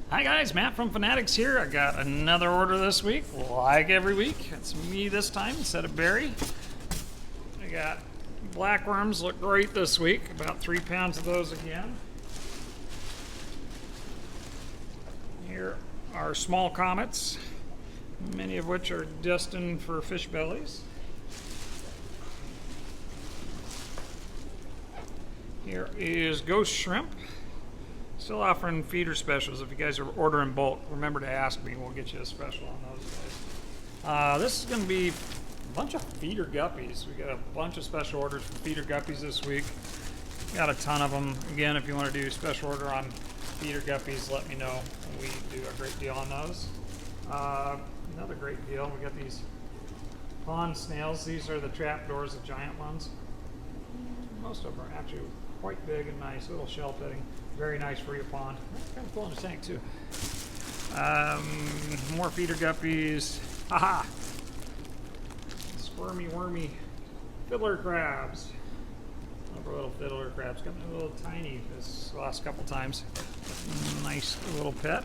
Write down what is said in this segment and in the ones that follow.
Hi guys, Matt from Finatics here. I got another order this week, like every week. It's me this time instead of Barry. I got black worms, look great this week. About 3 pounds of those again. Here are small comets, many of which are destined for fish bellies. Here is ghost shrimp. Still offering feeder specials. If you guys are ordering bulk, remember to ask me. We'll get you a special on those guys. This is going to be a bunch of feeder guppies. We got a bunch of special orders for feeder guppies this week. Got a ton of them. Again, if you want to do a special order on feeder guppies, let me know. We do a great deal on those. Another great deal. We got these pond snails. These are the trapdoors, the giant ones. Most of them are actually quite big and nice. Little shell pitting. Very nice for your pond. Kind of cool in the tank too. More feeder guppies. Haha! Squirmy, wormy fiddler crabs. Little fiddler crabs. Coming a little tiny this last couple times. Nice little pet.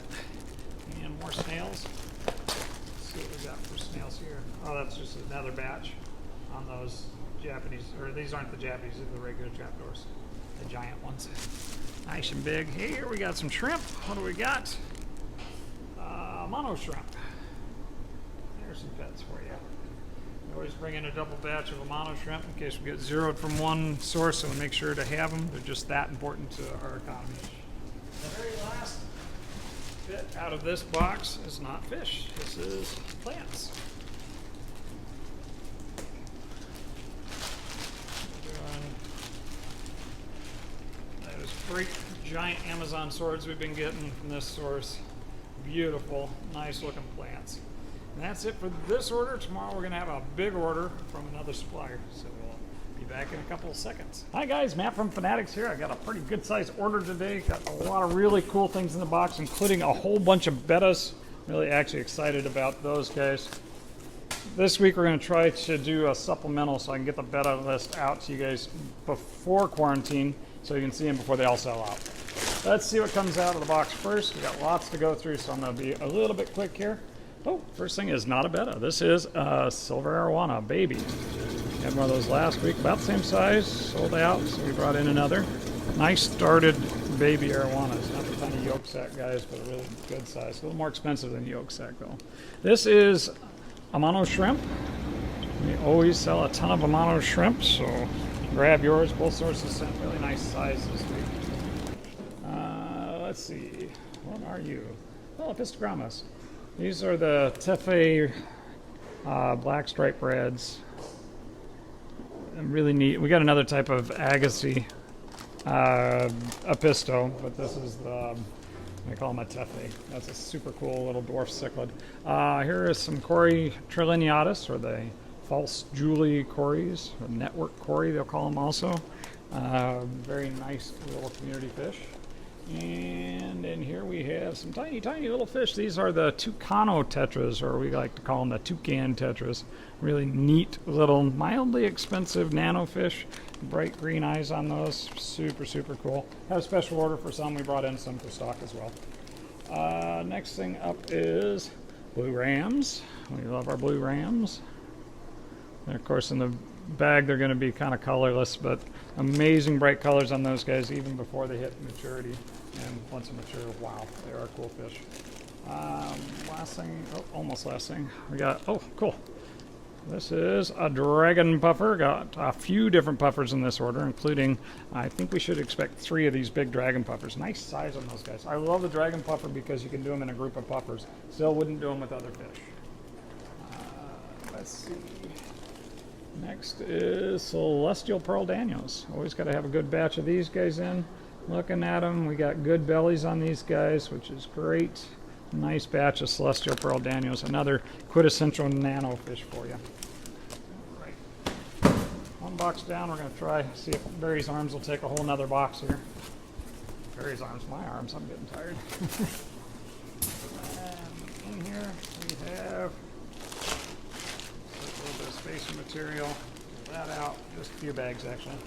And more snails. Let's see what we got for snails here. Oh, that's just another batch on those Japanese, or these aren't the Japanese, these are the regular trapdoors. The giant ones. Nice and big. Here we got some shrimp. What do we got? Mono shrimp. There's some pets for you. We always bring in a double batch of a mono shrimp in case we get zeroed from one source, so we make sure to have them. They're just that important to our economy. The very last bit out of this box is not fish. This is plants. Great giant Amazon swords we've been getting from this source. Beautiful, nice looking plants. And that's it for this order. Tomorrow we're going to have a big order from another supplier. So we'll be back in a couple of seconds. Hi guys, Matt from Finatics here. I got a pretty good sized order today. Got a lot of really cool things in the box, including a whole bunch of bettas. Really actually excited about those guys. This week we're going to try to do a supplemental so I can get the betta list out to you guys before quarantine, so you can see them before they all sell out. Let's see what comes out of the box first. We got lots to go through, so I'm going to be a little bit quick here. Oh, first thing is not a betta. This is a silver arowana baby. Had one of those last week, about the same size, sold out, so we brought in another. Nice started baby arowanas. Not the tiny yolk sac guys, but a really good size. A little more expensive than yolk sac though. This is Amano shrimp. We always sell a ton of Amano shrimp, so grab yours. Both sources sent really nice size this week. Let's see, what are you? Oh, Pistogrammas. These are the Tefe black stripe reds. Really neat. We got another type of Agassiz Apisto, but this is the, I call them a Tefe. That's a super cool little dwarf cichlid. Here is some Cory trilineatus, or the false Julie Corys, or network Cory they'll call them also. Very nice little community fish. And in here we have some tiny, tiny little fish. These are the Tucano tetras, or we like to call them the toucan tetras. Really neat little, mildly expensive nano fish. Bright green eyes on those. Super, super cool. Had a special order for some. We brought in some for stock as well. Next thing up is blue rams. We love our blue rams. And of course in the bag they're going to be kind of colorless, but amazing bright colors on those guys even before they hit maturity. And once they mature, wow, they are cool fish. Last thing, oh, almost last thing. We got, oh, cool. This is a dragon puffer. Got a few different puffers in this order, including, I think we should expect 3 of these big dragon puffers. Nice size on those guys. I love the dragon puffer because you can do them in a group of puffers. Still wouldn't do them with other fish. Let's see. Next is Celestial Pearl Daniels. Always got to have a good batch of these guys in. Looking at them, we got good bellies on these guys, which is great. Nice batch of Celestial Pearl Daniels. Another quintessential nano fish for you. All right. One box down, we're going to try, see if Barry's arms will take a whole nother box here. Barry's arms, my arms, I'm getting tired. And in here we have a little bit of spacer material. Pull that out, just a few bags actually.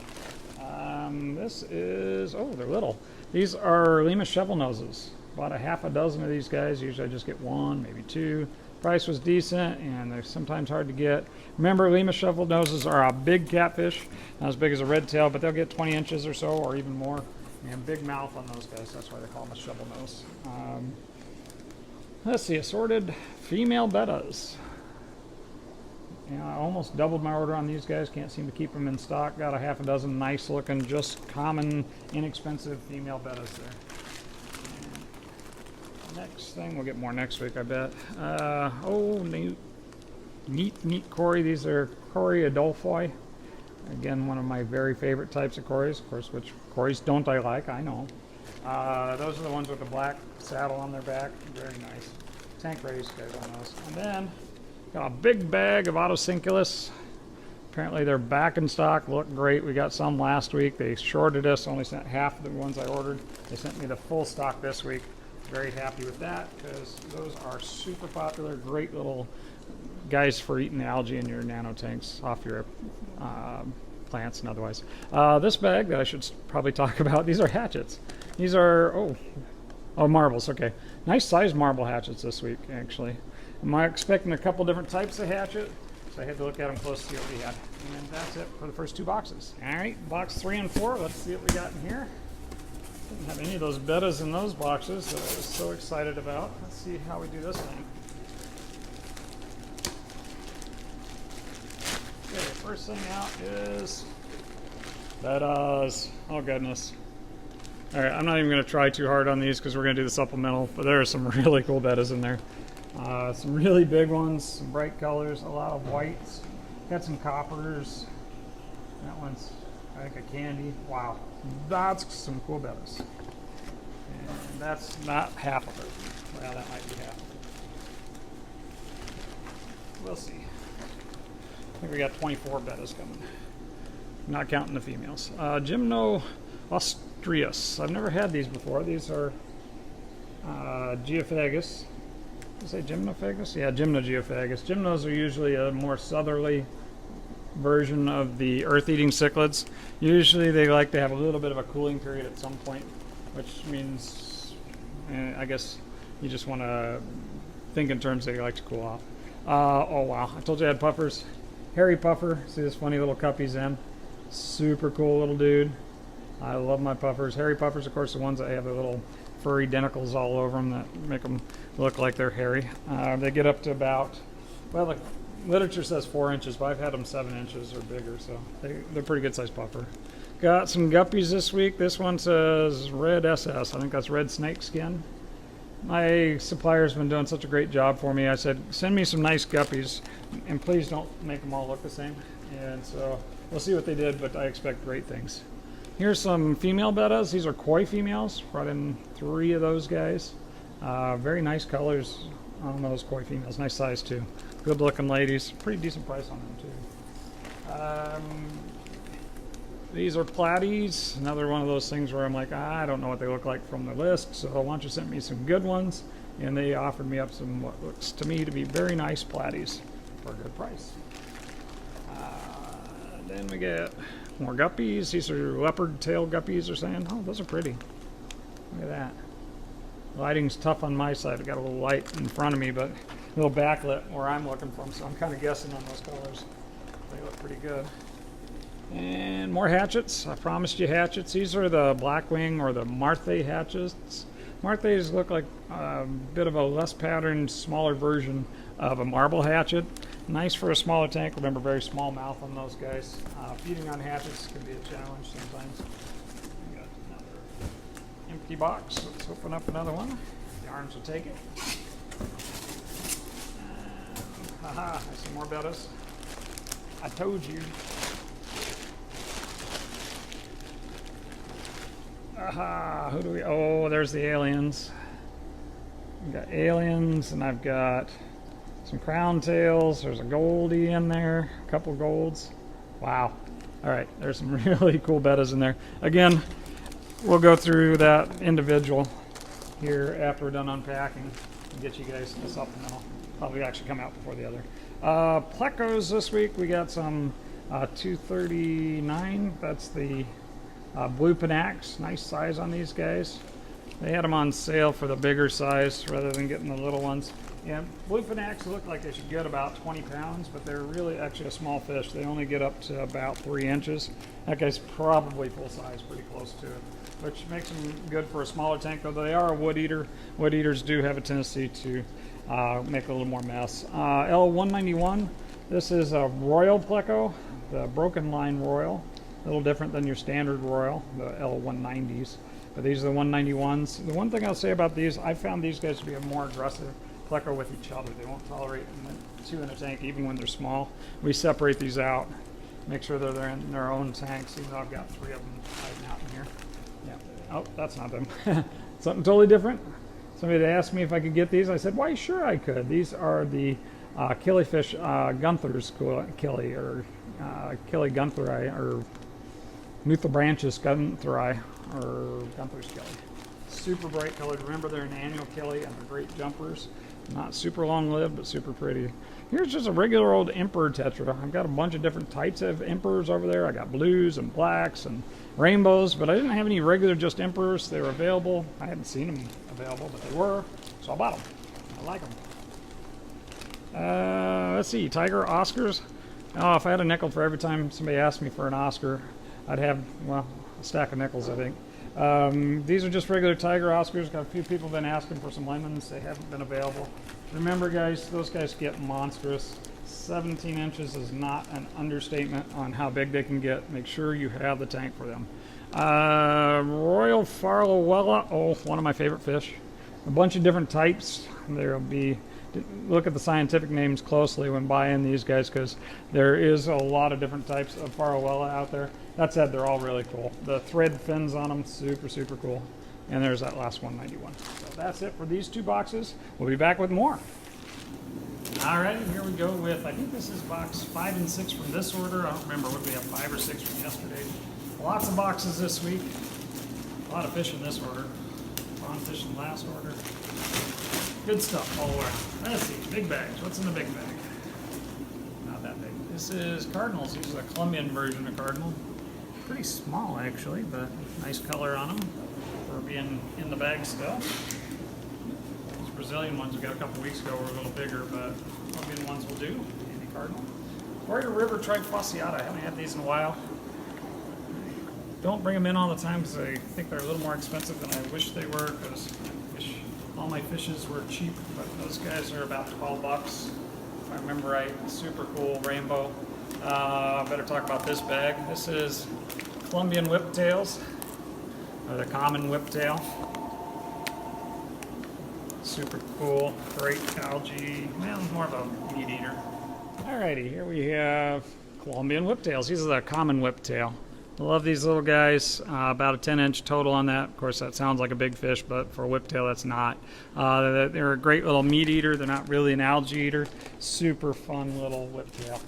This is, oh, they're little. These are Lima shovel noses. Bought a half a dozen of these guys. Usually I just get one, maybe two. Price was decent, and they're sometimes hard to get. Remember, Lima shovel noses are a big catfish, not as big as a red tail, but they'll get 20 inches or so, or even more. And big mouth on those guys. That's why they call them a shovel nose. Let's see, assorted female bettas. Yeah, I almost doubled my order on these guys. Can't seem to keep them in stock. Got a half a dozen nice looking, just common, inexpensive female bettas there. Next thing, we'll get more next week, I bet. Oh, neat Cory. These are Cory Adolphoi. Again, one of my very favorite types of Corys. Of course, which Corys don't I like? I know. Those are the ones with the black saddle on their back. Very nice. Tank race guys on those. And then, got a big bag of Autocinculus. Apparently they're back in stock, look great. We got some last week. They shorted us, only sent half of the ones I ordered. They sent me the full stock this week. Very happy with that because those are super popular, great little guys for eating the algae in your nano tanks off your plants and otherwise. This bag that I should probably talk about, these are hatchets. These are, oh, marbles, okay. Nice sized marble hatchets this week, actually. I'm expecting a couple different types of hatchet, so I had to look at them close to see what we had. And that's it for the first two boxes. All right, box 3 and 4, let's see what we got in here. Didn't have any of those bettas in those boxes that I was so excited about. Let's see how we do this thing. Okay, first thing out is bettas. Oh goodness. All right, I'm not even going to try too hard on these because we're going to do the supplemental, but there are some really cool bettas in there. Some really big ones, some bright colors, a lot of whites. Got some coppers. That one's, I think, a candy. Wow, that's some cool bettas. And that's not half of it. Well, that might be half of it. We'll see. I think we got 24 bettas coming. Not counting the females. Gymno Austrius. I've never had these before. These are Geophagus. Did I say Gymnophagus? Yeah, Gymnogeophagus. Gymnos are usually a more southerly version of the earth-eating cichlids. Usually they like to have a little bit of a cooling period at some point, which means, I guess, you just want to think in terms that they like to cool off. Oh wow, I told you I had puffers. Hairy puffer, see this funny little cup he's in? Super cool little dude. I love my puffers. Hairy puffers, of course, the ones that have the little furry denticles all over them that make them look like they're hairy. They get up to about, well, the literature says 4 inches, but I've had them 7 inches or bigger, so they're pretty good sized puffer. Got some guppies this week. This one says Red SS. I think that's red snake skin. My supplier's been doing such a great job for me. I said, send me some nice guppies, and please don't make them all look the same. And so we'll see what they did, but I expect great things. Here's some female bettas. These are koi females. Brought in 3 of those guys. Very nice colors on those koi females. Nice size too. Good looking ladies. Pretty decent price on them too. These are platies. Another one of those things where I'm like, I don't know what they look like from the list, so why don't you send me some good ones? And they offered me up some what looks to me to be very nice platies for a good price. Then we get more guppies. These are leopard tail guppies they're saying. Oh, those are pretty. Look at that. Lighting's tough on my side. I've got a little light in front of me, but a little backlit where I'm looking from, so I'm kind of guessing on those colors. They look pretty good. And more hatchets. I promised you hatchets. These are the Blackwing or the Marthe hatchets. Marthes look like a bit of a less patterned, smaller version of a marble hatchet. Nice for a smaller tank. Remember, very small mouth on those guys. Feeding on hatchets can be a challenge sometimes. We got another empty box. Let's open up another one. The arms will take it. Haha, I see more bettas. I told you. Aha, who do we, oh, there's the aliens. I've got aliens, and I've got some crown tails. There's a goldie in there, a couple golds. Wow. All right, there's some really cool bettas in there. Again, we'll go through that individual here after we're done unpacking and get you guys the supplemental. Probably actually come out before the other. Plecos this week, we got some 239. That's the blue Panax. Nice size on these guys. They had them on sale for the bigger size rather than getting the little ones. And blue Finatics look like they should get about 20 pounds, but they're really actually a small fish. They only get up to about 3 inches. That guy's probably full size, pretty close to it, which makes them good for a smaller tank, though they are a wood eater. Wood eaters do have a tendency to make a little more mess. L191, this is a Royal Pleco, the broken line Royal. A little different than your standard Royal, the L190s. But these are the 191s. The one thing I'll say about these, I found these guys to be a more aggressive pleco with each other. They won't tolerate two in a tank even when they're small. We separate these out, make sure they're in their own tanks, even though I've got 3 of them hiding out in here. Yeah. Oh, that's not them. Something totally different. Somebody asked me if I could get these. I said, why, sure I could. These are the killifish Gunther's killie, or killie Guntheri, or Nuthribranchus Guntheri, or Gunther's killie. Super bright colored. Remember, they're an annual killie and they're great jumpers. Not super long lived, but super pretty. Here's just a regular old emperor tetra. I've got a bunch of different types of emperors over there. I got blues and blacks and rainbows, but I didn't have any regular just emperors. They were available. I hadn't seen them available, but they were, so I bought them. I like them. Let's see, Tiger Oscars. Oh, if I had a nickel for every time somebody asked me for an Oscar, I'd have, well, a stack of nickels, I think. These are just regular Tiger Oscars. Got a few people been asking for some lemons. They haven't been available. Remember, guys, those guys get monstrous. 17 inches is not an understatement on how big they can get. Make sure you have the tank for them. Royal Farlowella, oh, one of my favorite fish. A bunch of different types. There'll be, look at the scientific names closely when buying these guys, because there is a lot of different types of Farlowella out there. That said, they're all really cool. The thread fins on them, super, super cool. And there's that last 191. So that's it for these 2 boxes. We'll be back with more. All right, here we go with, I think this is box 5 and 6 from this order. I don't remember what we have, 5 or 6 from yesterday. Lots of boxes this week. A lot of fish in this order. Prawn fish in last order. Good stuff all around. Let's see, big bags. What's in the big bag? Not that big. This is Cardinals. This is a Colombian version of Cardinal. Pretty small, actually, but nice color on them for being in the bag still. These Brazilian ones we got a couple weeks ago were a little bigger, but Colombian ones will do. Andy Cardinal. Warrior River Trifasciata. I haven't had these in a while. Don't bring them in all the time because I think they're a little more expensive than I wish they were, because all my fishes were cheap, but those guys are about 12 bucks. If I remember right, super cool rainbow. Better talk about this bag. This is Colombian whiptails, or the common whiptail. Super cool, great algae. Well, more of a meat eater. Alrighty, here we have Colombian whiptails. These are the common whiptail. I love these little guys. About a 10-inch total on that. Of course, that sounds like a big fish, but for a whiptail, that's not. They're a great little meat eater. They're not really an algae eater. Super fun little whiptail.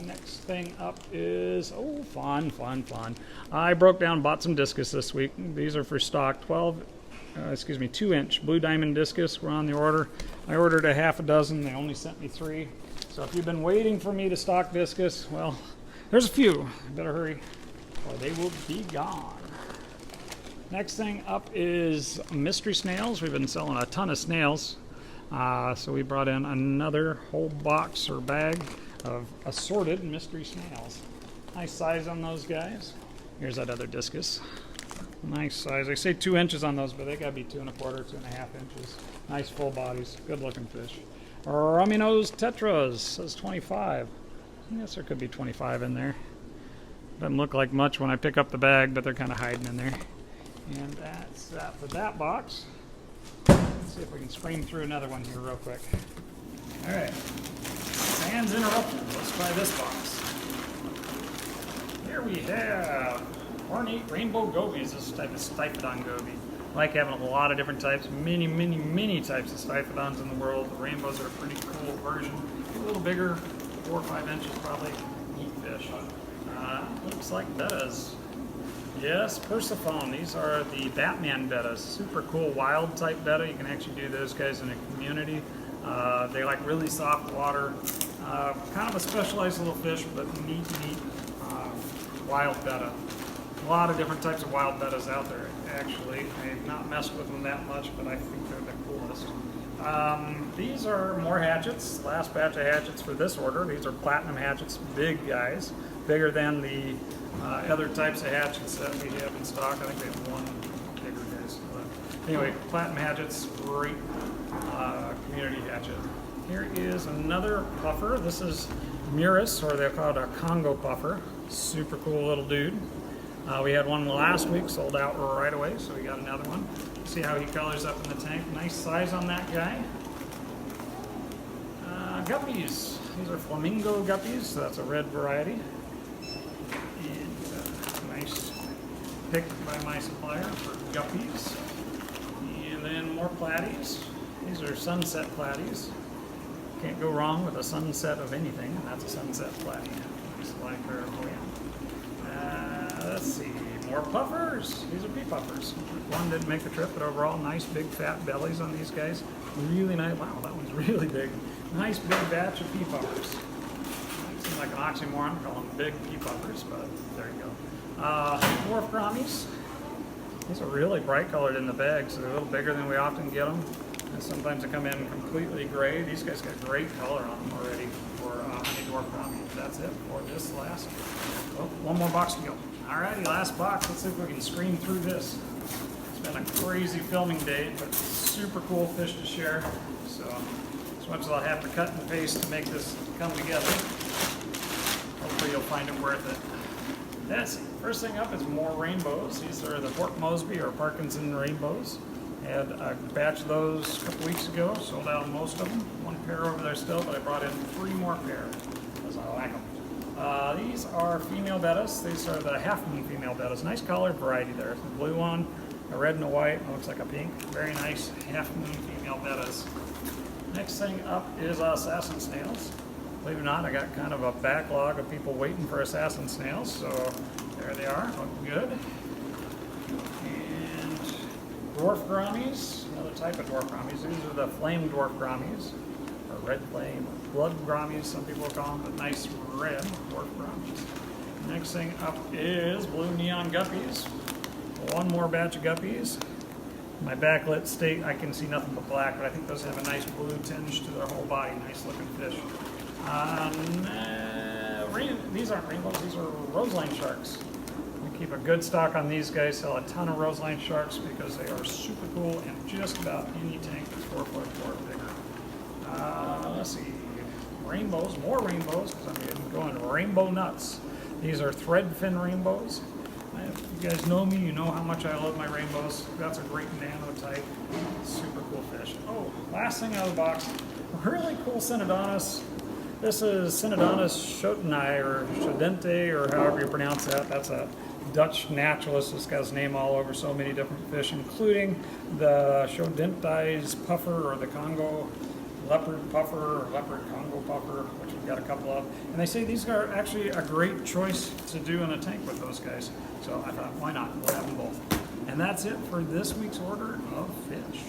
Next thing up is, oh, fun. I broke down and bought some discus this week. These are for stock. 2-inch blue diamond discus were on the order. I ordered a half a dozen. They only sent me 3. So if you've been waiting for me to stock discus, well, there's a few. You better hurry or they will be gone. Next thing up is mystery snails. We've been selling a ton of snails. So we brought in another whole box or bag of assorted mystery snails. Nice size on those guys. Here's that other discus. Nice size. I say 2 inches on those, but they gotta be 2 1/4, 2.5 inches. Nice full bodies. Good looking fish. Rummy nose tetras says 25. I guess there could be 25 in there. Doesn't look like much when I pick up the bag, but they're kind of hiding in there. And that's that for that box. Let's see if we can scream through another one here real quick. All right. Sans interruption. Let's try this box. Here we have ornate rainbow gobies. This type of Stiphodon goby. I like having a lot of different types. Many types of Stiphodons in the world. The rainbows are a pretty cool version. A little bigger. 4 or 5 inches probably. Neat fish. Looks like bettas. Yes, Persephone. These are the Batman bettas. Super cool wild type betta. You can actually do those guys in a community. They like really soft water. Kind of a specialized little fish, but neat wild betta. A lot of different types of wild bettas out there, actually. I've not messed with them that much, but I think they're the coolest. These are more hatchets, last batch of hatchets for this order. These are platinum hatchets, big guys, bigger than the other types of hatchets that we have in stock. I think they have one bigger guys. But anyway, platinum hatchets, great community hatchet. Here is another puffer. This is Muris, or they're called a Congo puffer. Super cool little dude. We had one last week, sold out right away, so we got another one. See how he colors up in the tank. Nice size on that guy. Guppies. These are flamingo guppies, so that's a red variety. And nice pick by my supplier for guppies. And then more platies. These are sunset platies. Can't go wrong with a sunset of anything, and that's a sunset platy. Nice live pair of let's see, more puffers. These are pea puffers. One didn't make the trip, but overall, nice big fat bellies on these guys. Really nice. Wow, that one's really big. Nice big batch of pea puffers. Seems like an oxymoron, call them big pea puffers, but there you go. Dwarf grommies. These are really bright colored in the bag, so they're a little bigger than we often get them. And sometimes they come in completely gray. These guys got great color on them already for honey dwarf grommies. That's it for this last. Oh, one more box to go. Alrighty, last box. Let's see if we can screen through this. It's been a crazy filming day, but super cool fish to share. So, as much as I'll have to cut and paste to make this come together, hopefully you'll find it worth it. That's it. First thing up is more rainbows. These are the Port Mosby or Parkinson rainbows. Had a batch of those a couple weeks ago, sold out most of them. One pair over there still, but I brought in 3 more pair because I like them. These are female bettas. These are the half moon female bettas. Nice colored variety there. The blue one, a red and a white, looks like a pink. Very nice half moon female bettas. Next thing up is assassin snails. Believe it or not, I got kind of a backlog of people waiting for assassin snails, so there they are, look good. And dwarf grommies, another type of dwarf grommies. These are the flame dwarf grommies, or red flame, or blood grommies, some people call them, but nice red dwarf grommies. Next thing up is blue neon guppies. One more batch of guppies. My backlit state, I can see nothing but black, but I think those have a nice blue tinge to their whole body. Nice looking fish. These aren't rainbows, these are roseline sharks. We keep a good stock on these guys, sell a ton of roseline sharks because they are super cool in just about any tank that's 4 foot or bigger. Let's see, rainbows, more rainbows, because I'm going rainbow nuts. These are thread fin rainbows. If you guys know me, you know how much I love my rainbows. That's a great nano type, super cool fish. Oh, last thing out of the box, really cool Synodontis. This is Synodontis schotteni, or Schodente, or however you pronounce that. That's a Dutch naturalist. It's got his name all over so many different fish, including the Schodenti's puffer, or the Congo leopard puffer, or leopard Congo puffer, which we've got a couple of. And they say these are actually a great choice to do in a tank with those guys. So I thought, why not? We'll have them both. And that's it for this week's order of fish.